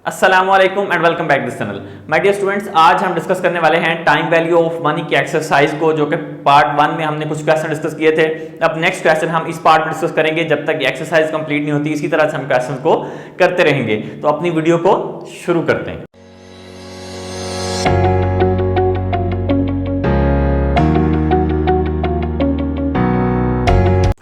अस्सलामुअलैकुम and welcome back this channel. My dear students, आज हम डिस्कस करने वाले हैं टाइम वैल्यू ऑफ मनी की एक्सरसाइज को, जो कि पार्ट 1 में हमने कुछ क्वेश्चन डिस्कस किए थे। अब नेक्स्ट क्वेश्चन हम इस पार्ट में डिस्कस करेंगे जब तक ये एक्सरसाइज कंप्लीट नहीं होती। इसी तरह से हम क्वेश्चन को करते रहेंगे। तो अपनी वीडियो को शुरू करते हैं।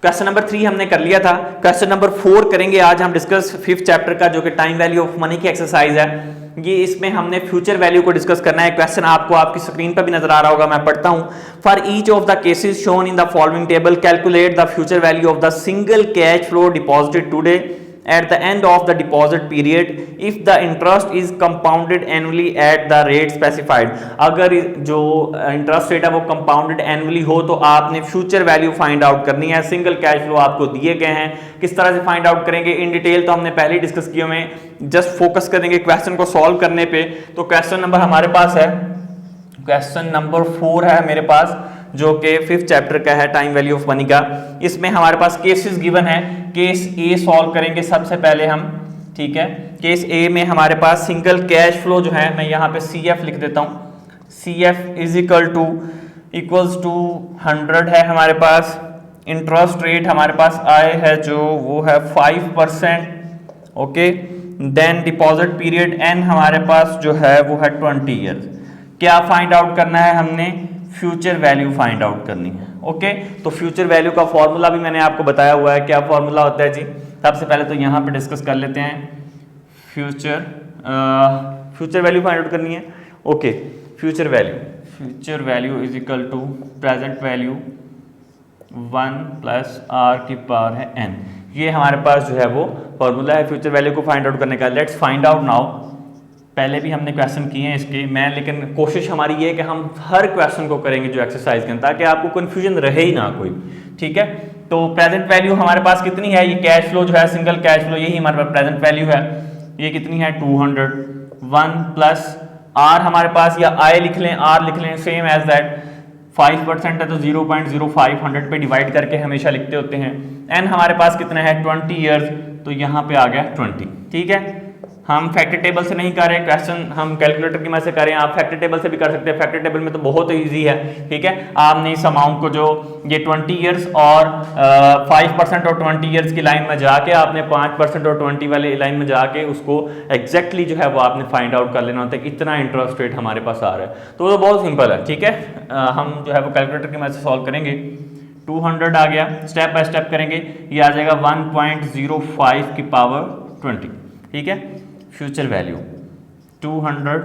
क्वेश्चन नंबर 3 हमने कर लिया था। क्वेश्चन नंबर 4 करेंगे आज हम डिस्कस 5th चैप्टर का, जो कि टाइम वैल्यू ऑफ मनी की एक्सरसाइज है। ये इसमें हमने फ्यूचर वैल्यू को डिस्कस करना है। क्वेश्चन आपको आपकी स्क्रीन पर भी नजर आ रहा होगा, मैं पढ़ता हूं। For each of the cases shown in the following table calculate the future value of the single cash flow deposited today at the end of the deposit period if the interest is compounded annually at the rate specified। अगर जो interest rate है वो compounded annually हो तो आपने future value find out करनी है। Single cash flow आपको दिए गए हैं, किस तरह से फाइंड आउट करेंगे इन डिटेल तो हमने पहले ही डिस्कस किए हुए। जस्ट फोकस करेंगे क्वेश्चन को सॉल्व करने पे। तो क्वेश्चन नंबर हमारे पास है, क्वेश्चन नंबर 4 है मेरे पास, जो कि 5th चैप्टर का है टाइम वैल्यू ऑफ मनी का। इसमें हमारे पास केसेस गिवन है। केस ए सॉल्व करेंगे सबसे पहले हम, ठीक है। केस ए में हमारे पास सिंगल कैश फ्लो जो है, मैं यहाँ पे CF लिख देता हूँ। CF इज इक्वल्स टू 100 है हमारे पास। इंटरेस्ट रेट हमारे पास आए है जो वो है 5%, okay. Then deposit period N हमारे पास जो है वो है 20 ईयर्स। क्या फाइंड आउट करना है हमने? फ्यूचर वैल्यू फाइंड आउट करनी है, ओके। तो फ्यूचर वैल्यू का फॉर्मूला भी मैंने आपको बताया हुआ है। क्या फॉर्मूला होता है जी? सबसे पहले तो यहाँ पे डिस्कस कर लेते हैं। फ्यूचर वैल्यू फाइंड आउट करनी है, okay. Future value is equal to present value 1 plus r की पावर है n। ये हमारे पास जो है वो फॉर्मूला है फ्यूचर वैल्यू को फाइंड आउट करने का। Let's find out now. पहले भी हमने क्वेश्चन किए हैं इसके, लेकिन कोशिश हमारी ये है कि हम हर क्वेश्चन को करेंगे जो एक्सरसाइज के, ताकि आपको कंफ्यूजन रहे ही ना कोई, ठीक है। तो प्रेजेंट वैल्यू हमारे पास कितनी है? ये कैश फ्लो जो है, सिंगल कैश फ्लो, यही हमारे पास प्रेजेंट वैल्यू है। ये कितनी है? 200। 1 प्लस आर हमारे पास, या आई लिख लें, आर लिख लें, सेम एज दैट। 5% है तो 0.05 100 पे डिवाइड करके हमेशा लिखते होते हैं। एन हमारे पास कितना है? 20 ईयर्स, तो यहाँ पे आ गया 20, ठीक है। हम फैक्टर टेबल से नहीं कर रहे क्वेश्चन, हम कैलकुलेटर की मदद से कर रहे हैं। आप फैक्टर टेबल से भी कर सकते हैं। फैक्टर टेबल में तो बहुत इजी है, ठीक है। आपने इस अमाउंट को, जो ये 20 ईयर्स और 5% और 20 ईयर्स की लाइन में जाके आपने 5% और 20 वाले लाइन में जाके उसको एग्जैक्टली जो है वो आपने फाइंड आउट कर लेना होता है। इतना इंटरेस्ट रेट हमारे पास आ रहा है, तो वो बहुत सिंपल है, ठीक है। हम जो है वो कैलकुलेटर की मदद से सॉल्व करेंगे। 200 आ गया, स्टेप बाय स्टेप करेंगे। ये आ जाएगा 1.05 की पावर 20, ठीक है। फ्यूचर वैल्यू 200,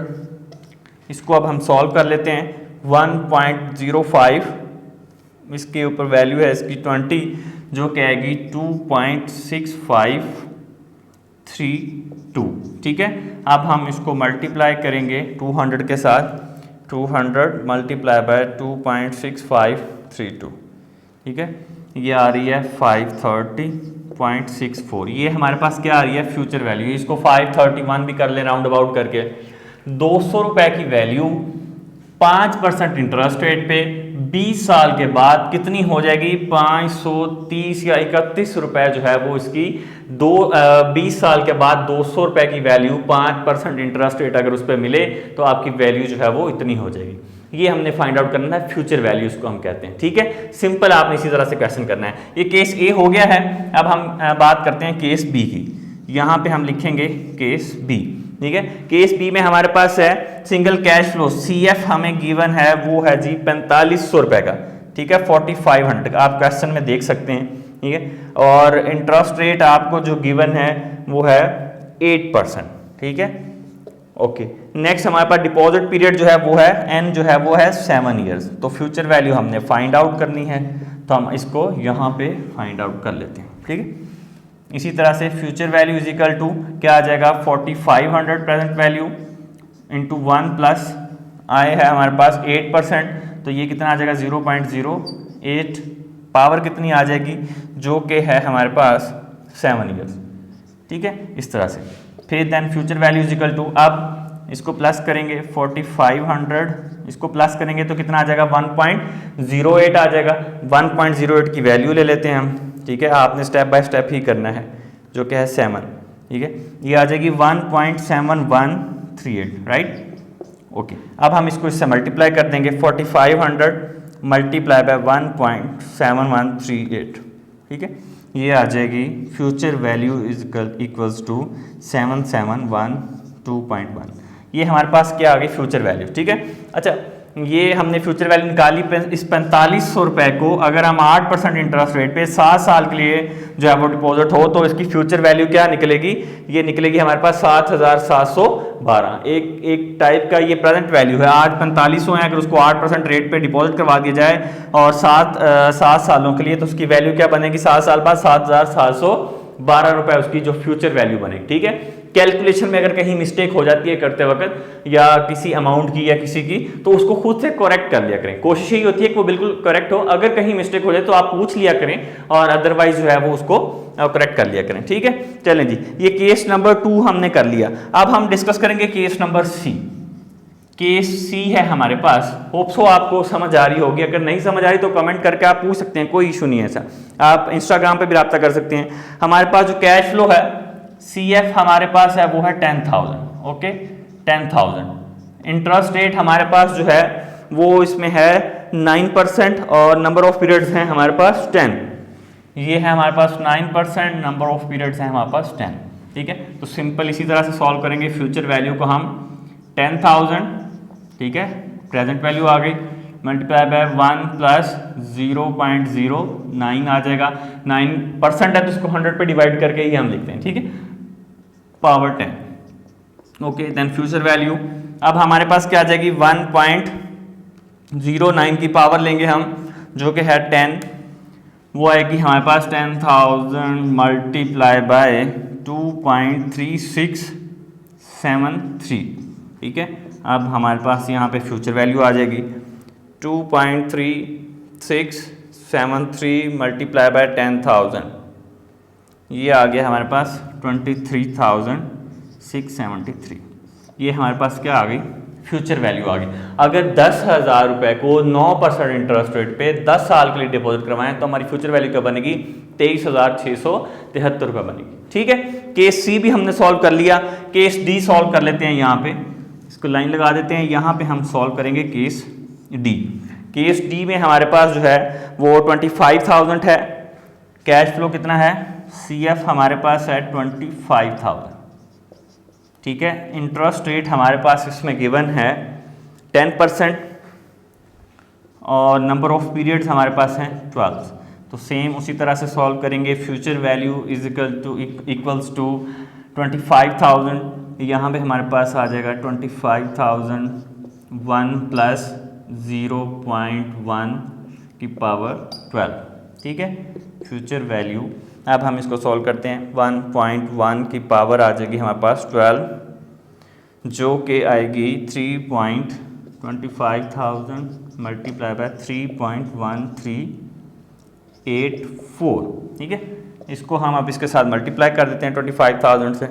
इसको अब हम सॉल्व कर लेते हैं। 1.05, इसके ऊपर वैल्यू है इसकी 20, जो कि आएगी 2.6532, ठीक है। अब हम इसको मल्टीप्लाई करेंगे 200 के साथ। 200 मल्टीप्लाई बाय 2.6532, ठीक है। ये आ रही है 530.64। ये हमारे पास क्या आ रही है? Future value. इसको 531 भी कर ले राउंड अबाउट करके। 200 रुपए की वैल्यू 5% इंटरेस्ट रेट पे 20 साल के बाद कितनी हो जाएगी? 530 या 31 रुपए जो है वो इसकी 20 साल के बाद 200 रुपए की वैल्यू 5% इंटरेस्ट रेट अगर उस पर मिले तो आपकी वैल्यू जो है वो इतनी हो जाएगी। ये हमने फाइंड आउट करना है, फ्यूचर वैल्यूज को हम कहते हैं, ठीक है। सिंपल, आपने इसी तरह से क्वेश्चन करना है। ये केस ए हो गया है। अब हम बात करते हैं केस बी की। यहाँ पे हम लिखेंगे केस बी, ठीक है। केस बी में हमारे पास है सिंगल कैश फ्लो। CF हमें गिवन है वो है जी 4500 रुपए का, ठीक है। 4500 का आप क्वेश्चन में देख सकते हैं, ठीक है। और इंटरेस्ट रेट आपको जो गिवन है वो है 8%, ठीक है, ओके। नेक्स्ट हमारे पास डिपॉजिट पीरियड जो है वो है N जो है वो है 7 ईयर्स। तो फ्यूचर वैल्यू हमने फाइंड आउट करनी है, तो हम इसको यहाँ पे फाइंड आउट कर लेते हैं, ठीक है। इसी तरह से future value is equal to क्या आ जाएगा? 4500 प्रेजेंट वैल्यू इंटू 1 प्लस आए है हमारे पास 8%, तो ये कितना आ जाएगा? 0.08। पावर कितनी आ जाएगी? जो कि है हमारे पास 7 ईयर्स, ठीक है। इस तरह से फिर then future value is equal to, अब इसको प्लस करेंगे 4500, इसको प्लस करेंगे तो कितना आ जाएगा? 1.08 आ जाएगा। 1.08 की वैल्यू ले लेते हैं हम, ठीक है। आपने स्टेप बाय स्टेप ही करना है, जो कि है 7, ठीक है, ये आ जाएगी 1.7138, राइट। ओके, अब हम इसको इससे मल्टीप्लाई कर देंगे, 4500 मल्टीप्लाई बाय 1.7138, ठीक है, ये आ जाएगी future value is equals to 7712.1। ये हमारे पास क्या आ गई, फ्यूचर वैल्यू, ठीक है। अच्छा, ये हमने फ्यूचर वैल्यू निकाली। इस 4500 रुपए को अगर हम 8% इंटरेस्ट रेट पे 7 साल के लिए जो है वो डिपॉजिट हो तो इसकी फ्यूचर वैल्यू क्या निकलेगी, ये निकलेगी हमारे पास 7712। एक टाइप का ये प्रेजेंट वैल्यू है। आज 4500 है, अगर उसको 8% रेट पे डिपॉजिट करवा दिया जाए और 7 सालों के लिए, तो उसकी वैल्यू क्या बनेगी, 7 साल बाद 7712 रुपए उसकी जो फ्यूचर वैल्यू बनेगी, ठीक है। कैलकुलेशन में अगर कहीं मिस्टेक हो जाती है करते वक्त या किसी अमाउंट की या किसी की, तो उसको खुद से करेक्ट कर लिया करें। कोशिश यही होती है कि वो बिल्कुल करेक्ट हो। अगर कहीं मिस्टेक हो जाए तो आप पूछ लिया करें और अदरवाइज जो है वो उसको करेक्ट कर लिया करें, ठीक है। चलें जी, ये केस नंबर 2 हमने कर लिया। अब हम डिस्कस करेंगे केस नंबर सी। केस सी है हमारे पास। होप सो आपको समझ आ रही होगी। अगर नहीं समझ आ रही तो कमेंट करके आप पूछ सकते हैं, कोई इशू नहीं है ऐसा। आप इंस्टाग्राम पे भी रब्ता कर सकते हैं। हमारे पास जो कैश फ्लो है CF हमारे पास है वो है 10,000, ओके, 10,000। इंटरेस्ट रेट हमारे पास जो है वो इसमें है 9% और नंबर ऑफ पीरियड्स हैं हमारे पास 10। ये है हमारे पास 9%, नंबर ऑफ पीरियड्स हैं हमारे पास 10, ठीक है। तो सिंपल इसी तरह से सॉल्व करेंगे। फ्यूचर वैल्यू को हम 10,000, ठीक है, प्रेजेंट वैल्यू आ गई, मल्टीप्लाई बाय 1 प्लस 0.09 आ जाएगा। 9% है तो इसको 100 पे डिवाइड करके ही हम लिखते हैं, ठीक है, power 10, okay. Then future value अब हमारे पास क्या आ जाएगी, 1.09 की पावर लेंगे हम, जो कि है 10, वो आएगी हमारे पास 10,000 मल्टीप्लाई बाय 2.3673, ठीक है। अब हमारे पास यहाँ पे फ्यूचर वैल्यू आ जाएगी 2.3673 मल्टीप्लाई बाय 10,000, ये आ गया हमारे पास 23,673। ये हमारे पास क्या आ गई, फ्यूचर वैल्यू आ गई। अगर 10,000 रुपए को 9% इंटरेस्ट रेट पे 10 साल के लिए डिपॉजिट करवाएं तो हमारी फ्यूचर वैल्यू क्या बनेगी, 23,673 रुपए बनेगी, ठीक है। केस सी भी हमने सॉल्व कर लिया। केस डी सॉल्व कर लेते हैं। यहाँ पे इसको लाइन लगा देते हैं। यहाँ पे हम सॉल्व करेंगे केस डी। केस डी में हमारे पास जो है वो 25,000 है। कैश फ्लो कितना है, CF हमारे पास है 25,000, ठीक है। इंटरेस्ट रेट हमारे पास इसमें गिवन है 10% और नंबर ऑफ पीरियड्स हमारे पास हैं 12। तो सेम उसी तरह से सॉल्व करेंगे। Future value is equals to 25,000। यहाँ पे हमारे पास आ जाएगा 25,001 प्लस 0.1 की पावर 12, ठीक है। फ्यूचर वैल्यू अब हम इसको सॉल्व करते हैं। 1.1 की पावर आ जाएगी हमारे पास 12, जो कि आएगी 3.25,000 मल्टीप्लाई बाय 3.1384, ठीक है। इसको हम अब इसके साथ मल्टीप्लाई कर देते हैं 25,000 से,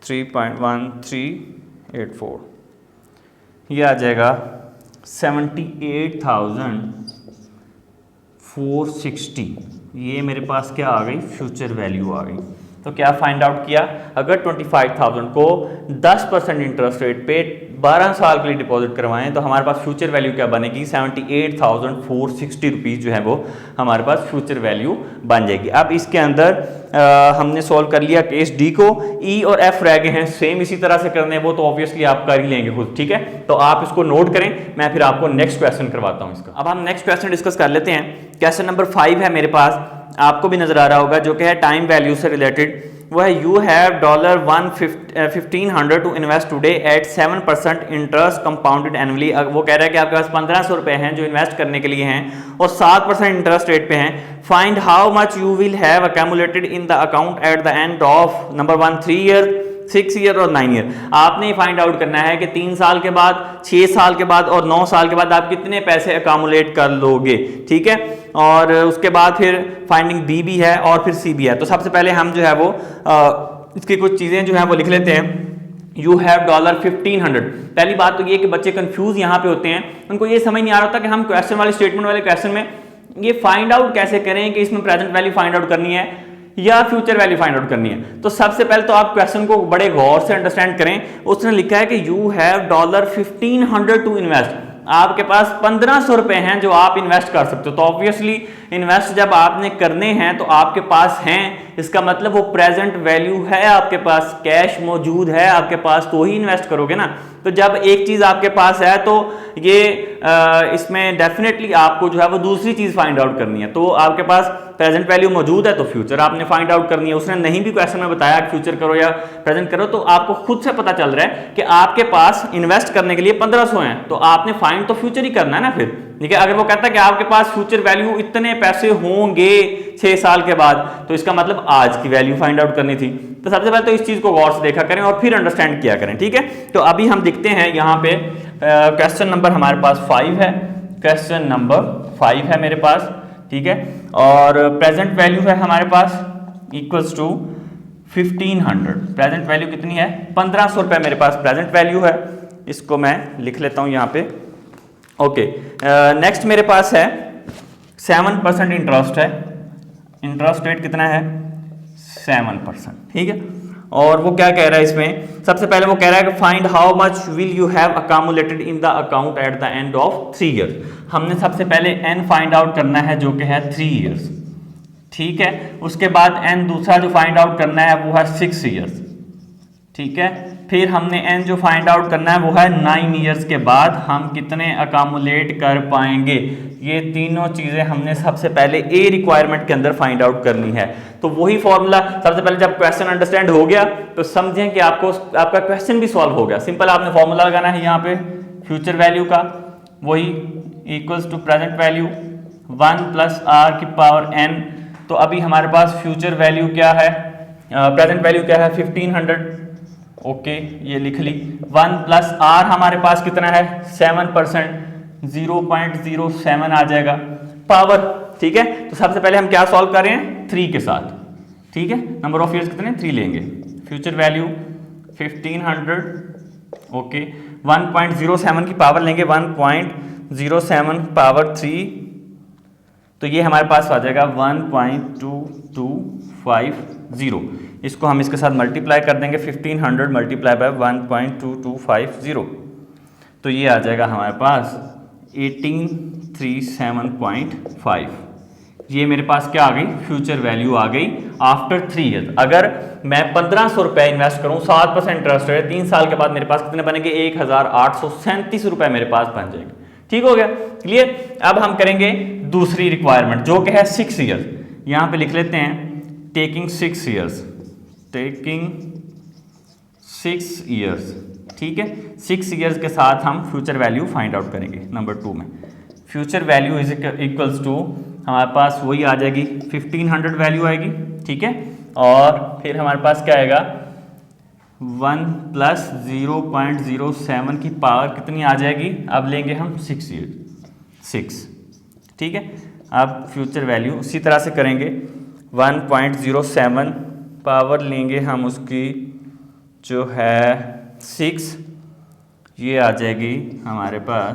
3.1384, ये आ जाएगा 78,460। ये मेरे पास क्या आ गई, फ्यूचर वैल्यू आ गई। तो क्या फाइंड आउट किया, अगर 25,000 को 10% इंटरेस्ट रेट पे 12 साल के लिए डिपॉजिट करवाएं तो हमारे पास फ्यूचर वैल्यू क्या बनेगी, 78,460 रुपीज़ जो है वो हमारे पास फ्यूचर वैल्यू बन जाएगी। अब इसके अंदर हमने सॉल्व कर लिया केस डी को। ई और एफ रह गए हैं, सेम इसी तरह से करने, वो तो ऑब्वियसली आप कर ही लेंगे खुद, ठीक है। तो आप इसको नोट करें, मैं फिर आपको नेक्स्ट क्वेश्चन करवाता हूँ इसका। अब हम नेक्स्ट क्वेश्चन डिस्कस कर लेते हैं। क्वेश्चन नंबर 5 है मेरे पास, आपको भी नजर आ रहा होगा, जो कि है टाइम वैल्यू से रिलेटेड। वो है you have $1,500 to invest today at 7% interest compounded annually. वो कह रहा है कि आपके पास 1,500 रुपए हैं जो इन्वेस्ट करने के लिए हैं और 7% इंटरेस्ट रेट पे हैं। Find how much you will have accumulated in the account at the end of number 1 3 year, 6 year और 9 ईयर। आपने फाइंड आउट करना है कि 3 साल के बाद, 6 साल के बाद और 9 साल के बाद आप कितने पैसे अकामुलेट कर लोगे, ठीक है। और उसके बाद फिर फाइंडिंग बी भी है और फिर सी भी है। तो सबसे पहले हम जो है वो इसकी कुछ चीज़ें जो है वो लिख लेते हैं। You have $1,500। पहली बात तो ये कि बच्चे कंफ्यूज यहाँ पे होते हैं, उनको ये समझ नहीं आ रहा होता कि हम क्वेश्चन वाले स्टेटमेंट वाले क्वेश्चन में ये फाइंड आउट कैसे करें कि इसमें प्रेजेंट वैल्यू फाइंड आउट करनी है। या फ्यूचर वैल्यू फाइंड आउट करनी है। तो सबसे पहले तो आप क्वेश्चन को बड़े गौर से अंडरस्टैंड करें। उसने लिखा है कि यू हैव $1500 टू इन्वेस्ट, आपके पास 1500 रुपए हैं जो आप इन्वेस्ट कर सकते हो। तो ऑब्वियसली इन्वेस्ट जब आपने करने हैं तो आपके पास हैं, इसका मतलब वो प्रेजेंट वैल्यू है, आपके पास कैश मौजूद है आपके पास, तो ही इन्वेस्ट करोगे ना। तो जब एक चीज आपके पास है तो ये इसमें डेफिनेटली आपको जो है वो दूसरी चीज फाइंड आउट करनी है। तो आपके पास प्रेजेंट वैल्यू मौजूद है तो फ्यूचर आपने फाइंड आउट करनी है। उसने नहीं भी क्वेश्चन में बताया फ्यूचर करो या प्रेजेंट करो, तो आपको खुद से पता चल रहा है कि आपके पास इन्वेस्ट करने के लिए 1500 हैं, तो आपने फाइंड तो फ्यूचर ही करना है ना फिर। ठीक है, अगर वो कहता है कि आपके पास फ्यूचर वैल्यू इतने पैसे होंगे 6 साल के बाद, तो इसका मतलब आज की वैल्यू फाइंड आउट करनी थी। तो सबसे पहले तो इस चीज को गौर से देखा करें और फिर अंडरस्टैंड किया करें। ठीक है, तो अभी हम देखते हैं यहाँ पे क्वेश्चन नंबर हमारे पास 5 है, क्वेश्चन नंबर 5 है मेरे पास। ठीक है, और प्रेजेंट वैल्यू है हमारे पास इक्वल्स टू 1500। प्रेजेंट वैल्यू कितनी है? 1500 रुपए मेरे पास प्रेजेंट वैल्यू है। इसको मैं लिख लेता हूं यहाँ पे। ओके, नेक्स्ट मेरे पास है 7% इंटरेस्ट है। इंटरेस्ट रेट कितना है? 7%। ठीक है, और वो क्या कह रहा है इसमें? सबसे पहले वो कह रहा है कि find how much will you have accumulated in the account at the end of 3 years. हमने सबसे पहले एन फाइंड आउट करना है जो कि है 3 ईयर्स। ठीक है, उसके बाद एन दूसरा जो फाइंड आउट करना है वो है 6 ईयर्स। ठीक है, फिर हमने एन जो फाइंड आउट करना है वो है 9 ईयर्स के बाद हम कितने अकामुलेट कर पाएंगे। ये तीनों चीजें हमने सबसे पहले ए रिक्वायरमेंट के अंदर फाइंड आउट करनी है। तो वही फॉर्मूला सबसे पहले जब क्वेश्चन अंडरस्टैंड हो गया तो समझें कि आपका क्वेश्चन भी सॉल्व हो गया। सिंपल आपने फॉर्मूला लगाना है यहाँ पे फ्यूचर वैल्यू का, वही equals to present value 1 plus r की पावर एन। तो अभी हमारे पास फ्यूचर वैल्यू क्या है, प्रेजेंट वैल्यू क्या है? 1500। ओके, ये लिख ली। 1 प्लस आर हमारे पास कितना है? 7%, 0.07 आ जाएगा पावर। ठीक है, तो सबसे पहले हम क्या सॉल्व कर रहे हैं? 3 के साथ। ठीक है, नंबर ऑफ ईयर्स कितने? 3 लेंगे। Future value 1500। ओके, 1.07 की पावर लेंगे, 1.07 पावर 3, तो ये हमारे पास आ जाएगा 1.2250। इसको हम इसके साथ मल्टीप्लाई कर देंगे, 1500 मल्टीप्लाई बाय 1.2250, तो ये आ जाएगा हमारे पास 1837.5। ये मेरे पास क्या आ गई? फ्यूचर वैल्यू आ गई आफ्टर 3 ईयर्स। अगर मैं 1500 रुपए इन्वेस्ट करूं, 7% इंटरेस्ट है, 3 साल के बाद मेरे पास कितने बनेंगे? 1837 रुपए मेरे पास बन जाएंगे। ठीक हो गया, क्लियर। अब हम करेंगे दूसरी रिक्वायरमेंट जो कि है 6 ईयर्स। यहां पे लिख लेते हैं टेकिंग 6 ईयर्स, टेकिंग 6 ईयर्स। ठीक है, 6 ईयर्स के साथ हम फ्यूचर वैल्यू फाइंड आउट करेंगे। नंबर 2 में future value is equals to हमारे पास वही आ जाएगी 1500 वैल्यू आएगी। ठीक है, और फिर हमारे पास क्या आएगा? 1 प्लस 0.07 की पावर कितनी आ जाएगी? अब लेंगे हम 6 ईयर्स, 6। ठीक है, अब फ्यूचर वैल्यू उसी तरह से करेंगे, 1.07 पावर लेंगे हम उसकी जो है 6, ये आ जाएगी हमारे पास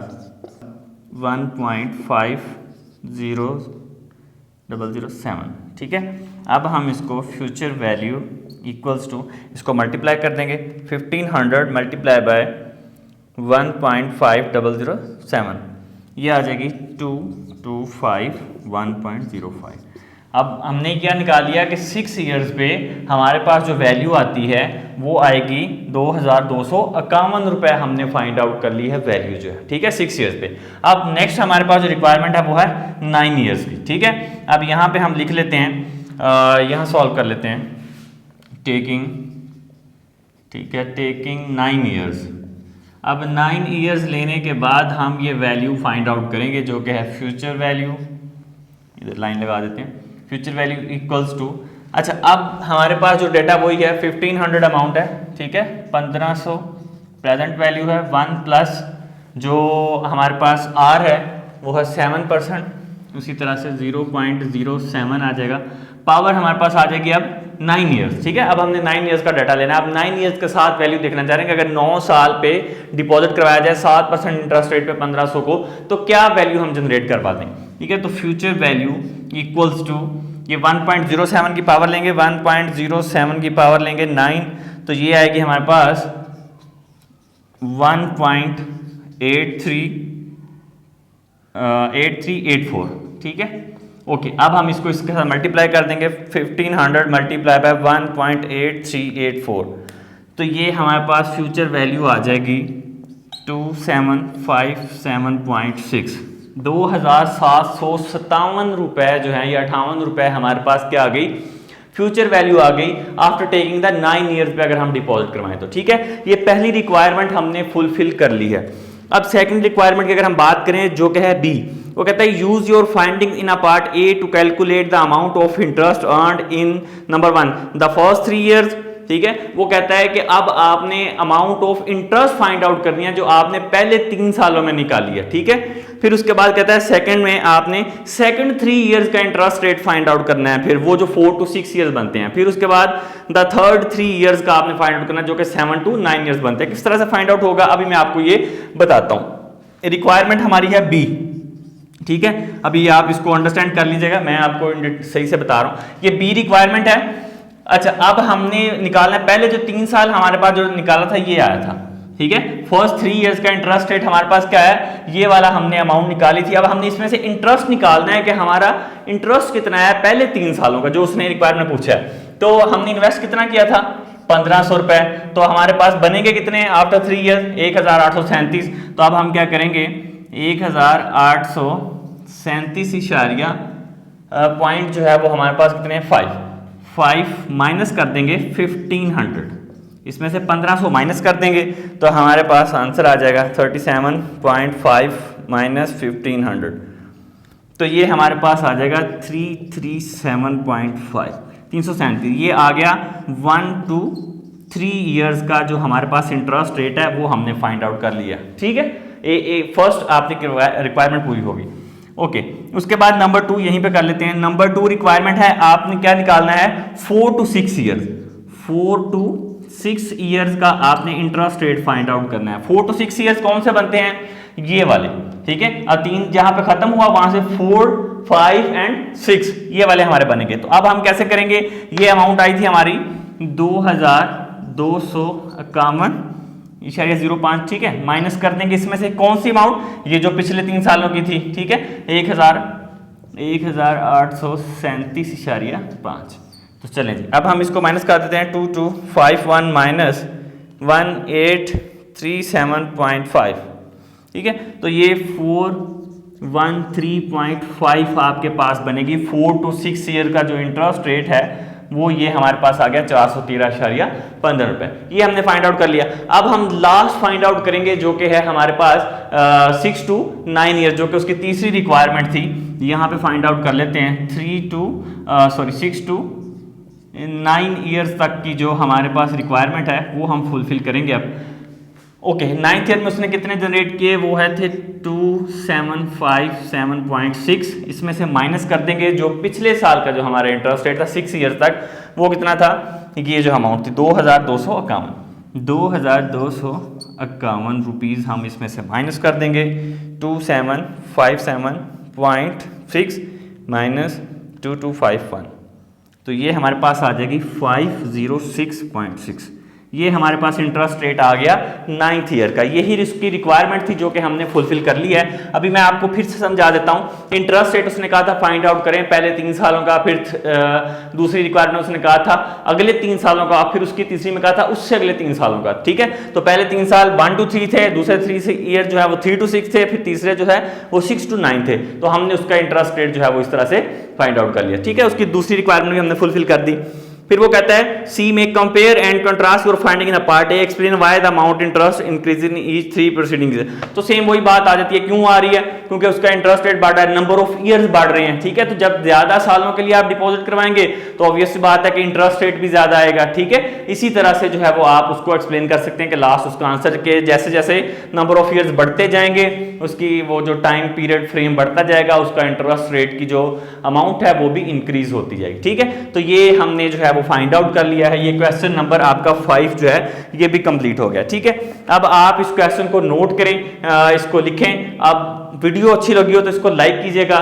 1.5007। ठीक है, अब हम इसको फ्यूचर वैल्यू इक्वल्स टू इसको मल्टीप्लाई कर देंगे, 1500 मल्टीप्लाई बाय 1.5007, ये आ जाएगी 2251.05। अब हमने क्या निकाल लिया कि 6 ईयर्स पे हमारे पास जो वैल्यू आती है वो आएगी 2251 रुपए। हमने फाइंड आउट कर ली है वैल्यू जो है। ठीक है, 6 ईयर्स पे। अब नेक्स्ट हमारे पास जो रिक्वायरमेंट है वो है 9 ईयर्स की। ठीक है, अब यहाँ पे हम लिख लेते हैं, यहाँ सॉल्व कर लेते हैं टेकिंग। ठीक है, टेकिंग 9 ईयर्स। अब 9 ईयर्स लेने के बाद हम ये वैल्यू फाइंड आउट करेंगे जो कि है फ्यूचर वैल्यू। इधर लाइन लगा देते हैं, फ्यूचर वैल्यू इक्वल्स टू, अच्छा अब हमारे पास जो डेटा वही है 1500 अमाउंट है। ठीक है, 1500 प्रेजेंट वैल्यू है, 1 प्लस जो हमारे पास आर है वो है 7%, उसी तरह से 0.07 आ जाएगा। पावर हमारे पास आ जाएगी अब 9 ईयर्स। ठीक है, अब हमने 9 ईयर्स का डाटा लेना है। अब 9 ईयर्स के साथ वैल्यू देखना चाह रहे हैं कि अगर 9 साल पे डिपॉजिट करवाया जाए 7% इंटरेस्ट रेट पे 1500 को, तो क्या वैल्यू हम जनरेट कर पाते हैं। ठीक है, तो फ्यूचर वैल्यू इक्वल्स टू ये 1.07 की पावर लेंगे, 1.07 की पावर लेंगे 9, तो ये आएगी हमारे पास 1.8384, ठीक है। ओके, अब हम इसको इसके साथ मल्टीप्लाई कर देंगे, 1500 मल्टीप्लाई बाय 1.8384, तो ये हमारे पास फ्यूचर वैल्यू आ जाएगी 2757.6, 2757 रुपए जो है, ये 58 रुपए हमारे पास क्या आ गई, फ्यूचर वैल्यू आ गई आफ्टर टेकिंग द 9 ईयर्स पे अगर हम डिपॉजिट करवाएं तो, ठीक है। ये पहली रिक्वायरमेंट हमने फुलफिल कर ली है। अब सेकंड रिक्वायरमेंट की अगर हम बात करें, जो कि है बी, वो कहता है use your finding in a part a to calculate the amount of interest earned in number 1 the first 3 years, ठीक है। वो कहता है कि अब आपने amount of interest find out करनी है जो आपने पहले 3 सालों में निकाली है, ठीक है। फिर उसके बाद कहता है सेकंड में आपने सेकंड 3 इयर्स का इंटरेस्ट रेट फाइंड आउट करना है, फिर वो जो 4 to 6 इयर्स बनते हैं। फिर उसके बाद द थर्ड 3 इयर्स का आपने फाइंड आउट करना है जो कि 7 to 9 इयर्स बनते हैं। किस तरह से फाइंड आउट होगा अभी मैं आपको ये बताता हूं। रिक्वायरमेंट हमारी है बी, ठीक है। अभी आप इसको अंडरस्टैंड कर लीजिएगा, मैं आपको सही से बता रहा हूं, ये बी रिक्वायरमेंट है। अच्छा, अब हमने निकालना है, पहले जो 3 साल हमारे पास जो निकाला था ये आया था, ठीक है। फर्स्ट 3 इयर्स का इंटरेस्ट रेट हमारे पास क्या है, ये वाला हमने अमाउंट निकाली थी। अब हमने इसमें से इंटरेस्ट निकालना है कि हमारा इंटरेस्ट कितना है पहले 3 सालों का, जो उसने रिक्वायरमेंट पूछा है। तो हमने इन्वेस्ट कितना किया था, 1500 रुपए, तो हमारे पास बनेंगे कितने आफ्टर 3 ईयर, 1837। तो अब हम क्या करेंगे, 1837 इशारिया पॉइंट जो है वो हमारे पास कितने हैं, 5 माइनस कर देंगे 1500, इसमें से 1500 माइनस कर देंगे तो हमारे पास आंसर आ जाएगा 37.5 माइनस 1500, तो ये हमारे पास आ जाएगा 337.5, 337। ये आ गया 1 to 3 इयर्स का जो हमारे पास इंटरेस्ट रेट है वो हमने फाइंड आउट कर लिया, ठीक है। फर्स्ट आपकी रिक्वायरमेंट पूरी होगी। ओके, उसके बाद नंबर 2 यहीं पे कर लेते हैं। नंबर 2 रिक्वायरमेंट है, आपने क्या निकालना है, 4 to 6 इयर्स, 4 to 6 इयर्स का आपने इंटरेस्ट रेट फाइंड आउट करना है। 4 to 6 इयर्स कौन से बनते हैं, ये वाले, ठीक है। अब 3 जहां पे खत्म हुआ वहां से 4, 5 and 6 ये वाले हमारे बनेंगे। तो अब हम कैसे करेंगे, ये अमाउंट आई थी हमारी 2251.05, ठीक है। माइनस कर देंगे इसमें से कौन सी अमाउंट, ये जो पिछले 3 सालों की थी, ठीक है, 1837.5। तो चलें जी, अब हम इसको माइनस कर देते हैं, 2251 माइनस 1837.5, ठीक है। तो ये 413.5 आपके पास बनेगी। 4 to 6 ईयर का जो इंटरेस्ट रेट है वो ये हमारे पास आ गया 413.15 रुपए। ये हमने फाइंड आउट कर लिया। अब हम लास्ट फाइंड आउट करेंगे जो कि है हमारे पास 6 to 9 ईयर, जो कि उसकी तीसरी रिक्वायरमेंट थी। यहाँ पे फाइंड आउट कर लेते हैं, 6 to 9 ईयर्स तक की जो हमारे पास रिक्वायरमेंट है वो हम फुलफिल करेंगे अब। ओके, 9th ईयर में उसने कितने जनरेट किए, वो है थे 2757.6, इसमें से माइनस कर देंगे जो पिछले साल का जो हमारा इंटरेस्ट रेट था 6 ईयर्स तक, वो कितना था, ये जो अमाउंट थी 2251 रुपीज़ हम इसमें से माइनस कर देंगे। 2757.6 माइनस 2251, तो ये हमारे पास आ जाएगी 506.6। ये हमारे पास इंटरेस्ट रेट आ गया 9th ईयर का। यही इसकी रिक्वायरमेंट थी जो कि हमने फुलफिल कर ली है। अभी मैं आपको फिर से समझा देता हूं। इंटरेस्ट रेट उसने कहा था फाइंड आउट करें पहले 3 सालों का, फिर दूसरी रिक्वायरमेंट उसने कहा था अगले 3 सालों का, फिर उसकी तीसरी में कहा था उससे अगले 3 सालों का, ठीक है। तो पहले 3 साल 1 to 3 थे, दूसरे 3 ईयर जो है वो 3 to 6 थे, फिर तीसरे जो है वो 6 to 9 थे। तो हमने उसका इंटरेस्ट रेट जो है वो इस तरह से फाइंड आउट कर लिया, ठीक है। उसकी दूसरी रिक्वायरमेंट भी हमने फुलफिल कर दी। फिर वो कहता है सी में compare and contrast your finding in a part A, explain why the amount interest increase in each 3 proceedings. तो सेम वही बात आ जाती है, क्यों आ रही है, क्योंकि उसका इंटरेस्ट रेट बढ़ रहा है, नंबर ऑफ ईयर्स बढ़ रहे हैं, ठीक है। तो जब ज्यादा सालों के लिए आप डिपॉजिट करवाएंगे तो ऑब्वियस बात है कि इंटरेस्ट रेट भी ज्यादा आएगा, ठीक है। इसी तरह से जो है वो आप उसको एक्सप्लेन कर सकते हैं कि लास्ट उसका आंसर के जैसे जैसे नंबर ऑफ ईयर्स बढ़ते जाएंगे, उसकी वो जो टाइम पीरियड फ्रेम बढ़ता जाएगा, उसका इंटरेस्ट रेट की जो अमाउंट है वो भी इंक्रीज होती जाएगी, ठीक है। तो ये हमने जो है वो फाइंड आउट कर लिया है। ये क्वेश्चन नंबर आपका 5 जो है ये भी कंप्लीट हो गया, ठीक है। अब आप इस क्वेश्चन को नोट करें, इसको लिखें। अब वीडियो अच्छी लगी हो तो इसको लाइक कीजिएगा,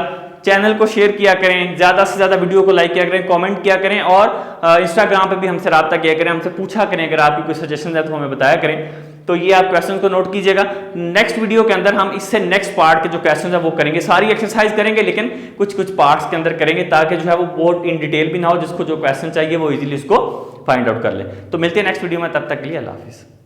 चैनल को शेयर किया करें, ज़्यादा से ज़्यादा वीडियो को लाइक किया करें, कमेंट किया करें और इंस्टाग्राम पे भी हमसे रब्ता किया करें, हमसे पूछा करें, अगर आपकी कोई सजेशन है तो हमें बताया करें। तो ये आप क्वेश्चन को नोट कीजिएगा। नेक्स्ट वीडियो के अंदर हम इससे नेक्स्ट पार्ट के जो क्वेश्चन है वो करेंगे, सारी एक्सरसाइज करेंगे लेकिन कुछ कुछ पार्ट्स के अंदर करेंगे ताकि जो है वो बहुत इन डिटेल भी ना हो, जिसको जो क्वेश्चन चाहिए वो इजीली उसको फाइंड आउट कर ले। तो मिलते हैं नेक्स्ट वीडियो में, तब तक के लिए अल्लाह हाफिज़।